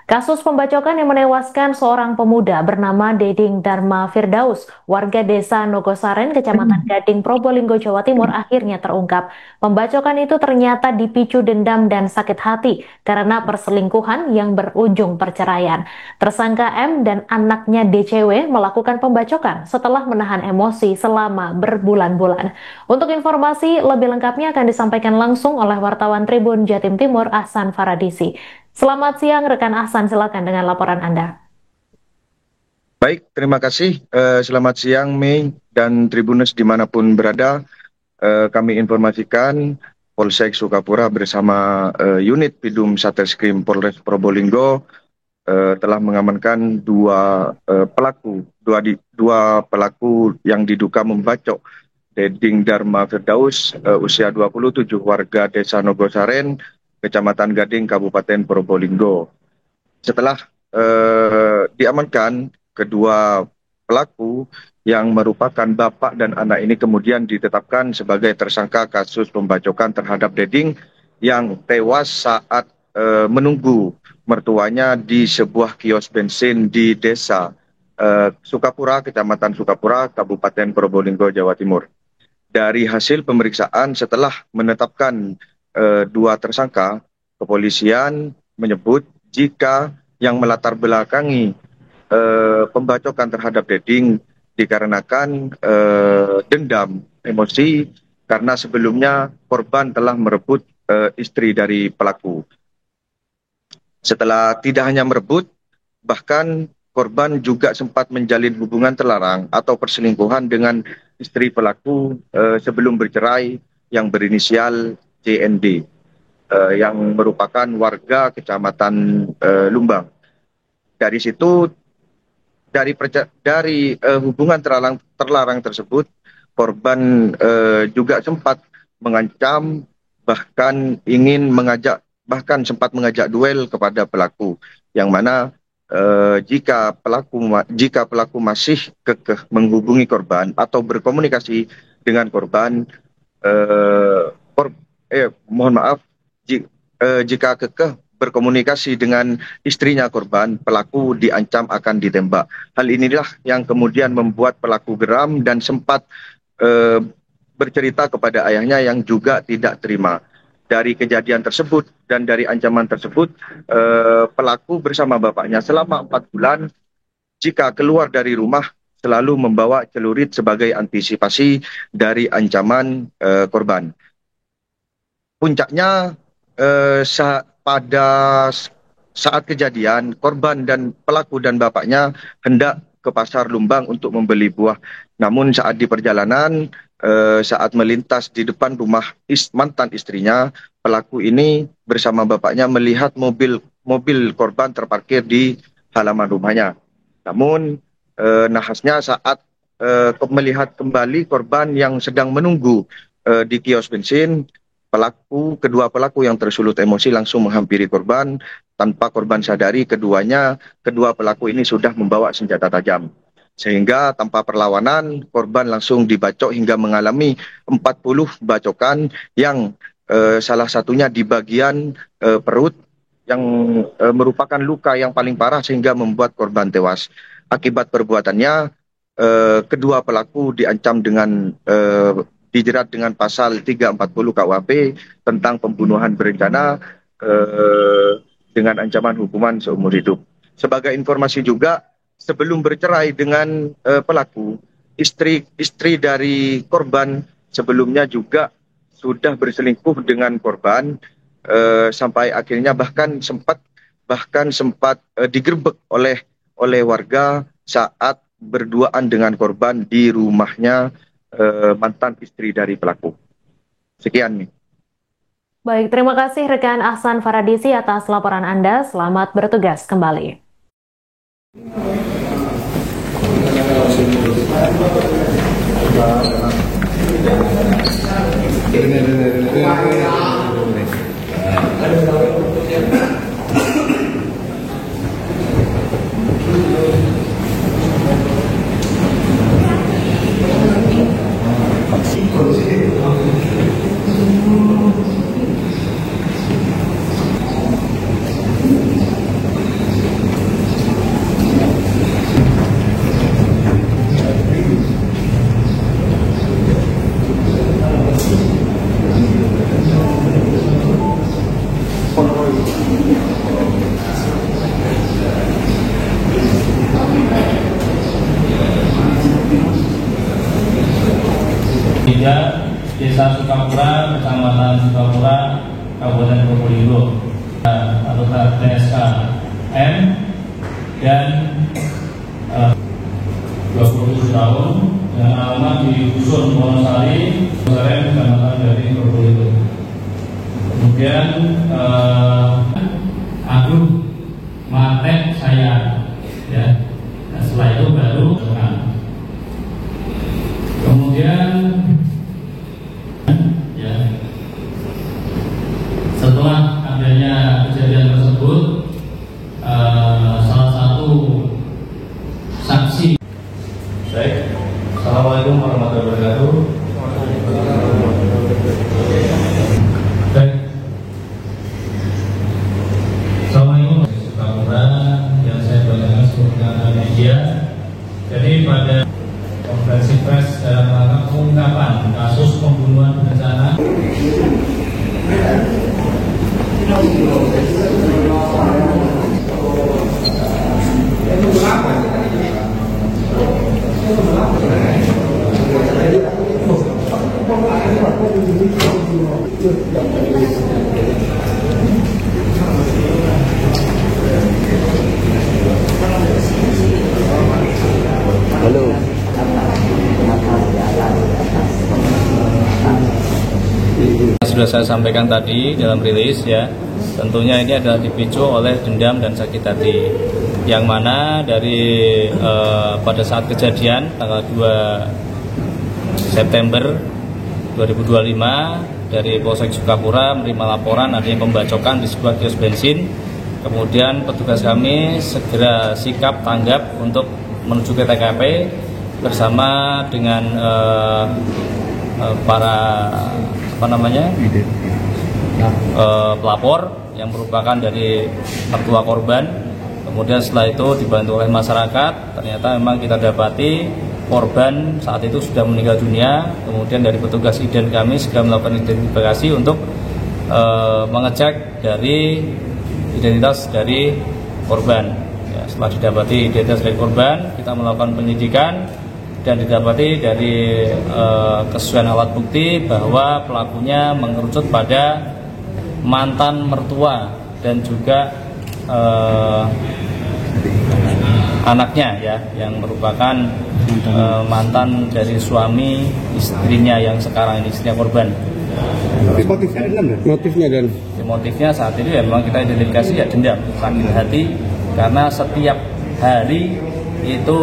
Kasus pembacokan yang menewaskan seorang pemuda bernama Deding Dharma Firdaus, warga desa Nogosaren, Kecamatan Gading, Probolinggo, Jawa Timur, akhirnya terungkap. Pembacokan itu ternyata dipicu dendam dan sakit hati karena perselingkuhan yang berujung perceraian. Tersangka M dan anaknya DCW melakukan pembacokan setelah menahan emosi selama berbulan-bulan. Untuk informasi lebih lengkapnya akan disampaikan langsung oleh wartawan Tribun Jatim Timur, Ahsan Faradisi. Selamat siang rekan Ahsan, silakan dengan laporan Anda. Baik, terima kasih. Selamat siang, Mei dan Tribuners dimanapun berada. Kami informasikan Polsek Sukapura bersama unit Pidum Satreskrim Polres Probolinggo telah mengamankan dua pelaku yang diduga membacok Deding Dharma Firdaus, usia 27, warga desa Nogosaren, Kecamatan Gading, Kabupaten Probolinggo. Setelah diamankan, kedua pelaku yang merupakan bapak dan anak ini kemudian ditetapkan sebagai tersangka kasus pembacokan terhadap Deding yang tewas saat menunggu mertuanya di sebuah kios bensin di desa Sukapura, Kecamatan Sukapura, Kabupaten Probolinggo, Jawa Timur. Dari hasil pemeriksaan setelah menetapkan dua tersangka, kepolisian menyebut jika yang melatar belakangi pembacokan terhadap Deding dikarenakan dendam emosi karena sebelumnya korban telah merebut istri dari pelaku. Setelah tidak hanya merebut, bahkan korban juga sempat menjalin hubungan terlarang atau perselingkuhan dengan istri pelaku sebelum bercerai yang berinisial JND. Yang merupakan warga Kecamatan Lumbang. Dari situ, dari hubungan terlarang tersebut, korban juga sempat mengancam, bahkan sempat mengajak duel kepada pelaku, yang mana jika pelaku masih kekeh menghubungi korban atau berkomunikasi dengan korban, mohon maaf, jika kekeh berkomunikasi dengan istrinya korban, pelaku diancam akan ditembak. Hal inilah yang kemudian membuat pelaku geram dan sempat bercerita kepada ayahnya yang juga tidak terima. Dari kejadian tersebut dan dari ancaman tersebut, pelaku bersama bapaknya selama 4 bulan jika keluar dari rumah selalu membawa celurit sebagai antisipasi dari ancaman korban. Puncaknya pada saat kejadian, korban dan pelaku dan bapaknya hendak ke pasar Lumbang untuk membeli buah. Namun saat di perjalanan, saat melintas di depan rumah mantan istrinya, pelaku ini bersama bapaknya melihat mobil korban terparkir di halaman rumahnya. Namun nahasnya saat melihat kembali korban yang sedang menunggu di kios bensin, kedua pelaku yang tersulut emosi langsung menghampiri korban. Tanpa korban sadari, kedua pelaku ini sudah membawa senjata tajam. Sehingga tanpa perlawanan, korban langsung dibacok hingga mengalami 40 bacokan yang salah satunya di bagian perut yang merupakan luka yang paling parah sehingga membuat korban tewas. Akibat perbuatannya, kedua pelaku diancam dengan dijerat dengan pasal 340 KUHP tentang pembunuhan berencana dengan ancaman hukuman seumur hidup. Sebagai informasi juga, sebelum bercerai dengan pelaku, istri dari korban sebelumnya juga sudah berselingkuh dengan korban sampai akhirnya bahkan sempat digerebek oleh warga saat berduaan dengan korban di rumahnya mantan istri dari pelaku. Sekian nih. Baik, terima kasih rekan Ahsan Faradisi atas laporan Anda. Selamat bertugas kembali. Tiga, Desa Sukapura, Kecamatan Sukapura, Kabupaten Probolinggo, atau TSK M, dan 27 tahun, dengan alamat di Dusun Wonosari, Kecamatan Gading, Probolinggo. Kemudian Agung Matek saya, ya. Nah, setelah itu baru kemudian ya, setelah adanya kejadian tersebut, salah satu saksi. Baik, Assalamualaikum warahmatullahi wabarakatuh. Baik, Assalamualaikum yang saya banggakan sebagai media. Jadi pada konferensi pers dalam rangka pengungkapan kasus pembunuhan berencana sudah saya sampaikan tadi dalam rilis, ya, tentunya ini adalah dipicu oleh dendam dan sakit hati, yang mana dari pada saat kejadian tanggal 2 September 2025 dari Polsek Sukapura menerima laporan adanya pembacokan di sebuah kios bensin. Kemudian petugas kami segera sikap tanggap untuk menuju ke TKP bersama dengan para pelapor yang merupakan dari mertua korban. Kemudian setelah itu dibantu oleh masyarakat, ternyata memang kita dapati korban saat itu sudah meninggal dunia. Kemudian dari petugas IDEN kami segera melakukan identifikasi untuk mengecek dari identitas dari korban. Ya, setelah didapati identitas dari korban, kita melakukan penyidikan dan didapati dari kesesuaian alat bukti bahwa pelakunya mengerucut pada mantan mertua dan juga anaknya, ya, yang merupakan mantan dari suami istrinya yang sekarang ini, istrinya korban. Motifnya saat ini ya memang kita identifikasi ya dendam, sakit hati, karena setiap hari itu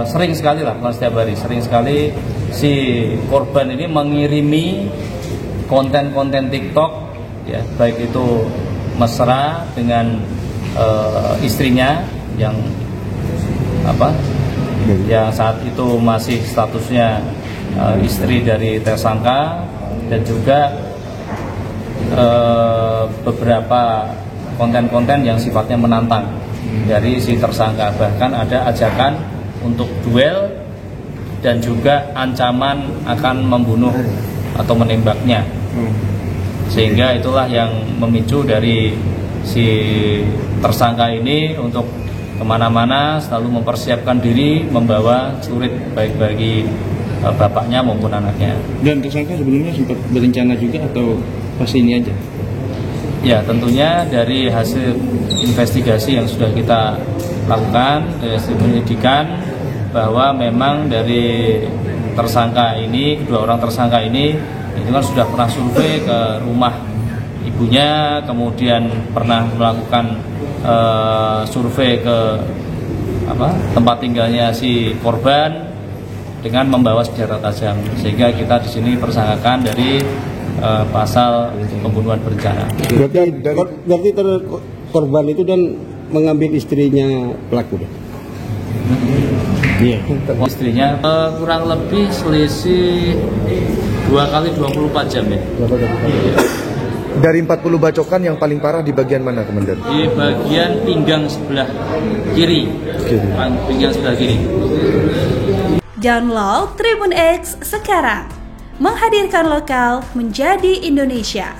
sering sekali lah, bukan setiap hari, sering sekali si korban ini mengirimi konten-konten TikTok, ya, baik itu mesra dengan istrinya yang yang saat itu masih statusnya istri dari tersangka, dan juga beberapa konten-konten yang sifatnya menantang dari si tersangka. Bahkan ada ajakan untuk duel dan juga ancaman akan membunuh atau menembaknya, sehingga itulah yang memicu dari si tersangka ini untuk kemana-mana selalu mempersiapkan diri membawa celurit baik bagi bapaknya maupun anaknya. Dan tersangka sebelumnya sempat berencana juga atau pas ini aja? Ya, tentunya dari hasil investigasi yang sudah kita lakukan, dari hasil penyidikan, bahwa memang dari tersangka ini, kedua orang tersangka ini itu kan sudah pernah survei ke rumah ibunya, kemudian pernah melakukan survei ke tempat tinggalnya si korban dengan membawa senjata tajam, sehingga kita di sini persangkakan dari pasal pembunuhan berencana. Berarti korban itu dan mengambil istrinya pelaku. Iya. Istrinya kurang lebih selisih 2 kali 24 jam, ya. Dari 40 bacokan yang paling parah di bagian mana, Komandan? Di bagian pinggang sebelah kiri. Pinggang sebelah kiri. Download Tribun X sekarang. Menghadirkan lokal menjadi Indonesia.